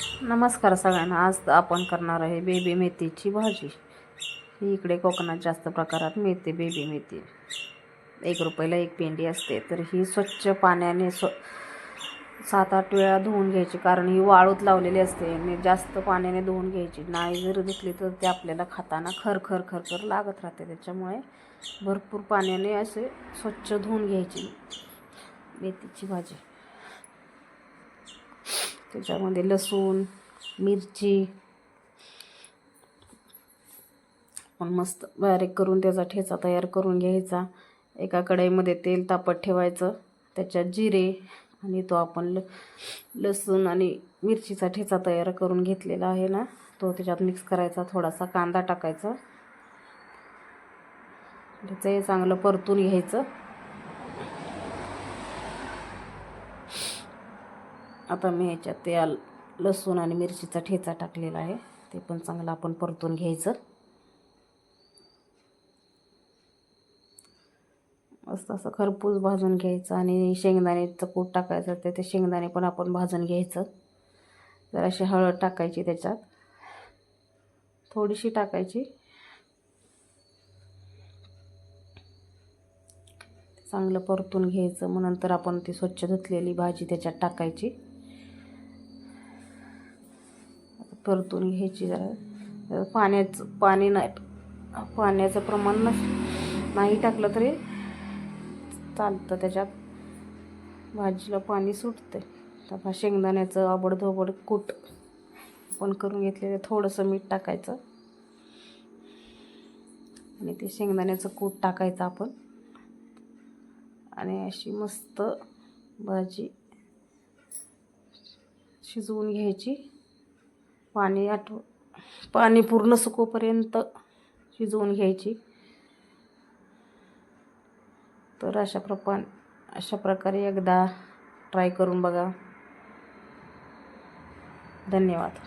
नमस्कार सगळ्यांना. आज आपण करणार आहे बेबी मेथीची भाजी. ही इकडे कोकणात जास्त प्रकारात मिळते. बेबी मेथी 1 रुपयाला 1 पेंडी असते. तर ही स्वच्छ पाण्याने 7-8 वेळा धुवून घ्यायची, कारण ही वाळूत लावलेली असते आणि जास्त पाण्याने धुवून घ्यायची नाही. जर धुतली तर ते आपल्याला खाताना खरखर लागत राहते. त्याच्यामुळे भरपूर पाण्याने असे स्वच्छ धुवून घ्यायची मेथीची भाजी. त्याच्यामध्ये लसूण, मिरची पण मस्त बारीक करून त्याचा ठेचा तयार करून घ्यायचा. एका कढईमध्ये तेल तापत ठेवायचं, त्याच्यात जिरे आणि तो आपण लसूण आणि मिरचीचा ठेचा तयार करून घेतलेला आहे ना, तो त्याच्यात मिक्स करायचा. थोडासा कांदा टाकायचा, त्याचं चांगलं परतून घ्यायचं. आता मी ह्याच्यात ते लसूण आणि मिरचीचा ठेचा टाकलेला आहे, ते पण चांगलं आपण परतून घ्यायचं. मस्त असं खरपूस भाजून घ्यायचं. आणि शेंगदाण्याचं कूट टाकायचं, ते शेंगदाणे पण आपण भाजून घ्यायचं. जराशी हळद टाकायची, त्याच्यात थोडीशी टाकायची. चांगलं परतून घ्यायचं. मग नंतर आपण ती स्वच्छ धुतलेली भाजी त्याच्यात टाकायची, परतून घ्यायची. जरा पाण्याचं प्रमाण नाही टाकलं तरी चालतं, त्याच्यात भाजीला पाणी सुटते. आता शेंगदाण्याचं आबडधोबड कूट आपण करून घेतलेलं, थोडंसं मीठ टाकायचं आणि ते शेंगदाण्याचं कूट टाकायचं आपण. आणि अशी मस्त भाजी शिजवून घ्यायची. पाणी पूर्ण सुकोपर्यंत शिजवून घ्यायची. तर अशा प्रकारे एकदा ट्राय करून बघा. धन्यवाद.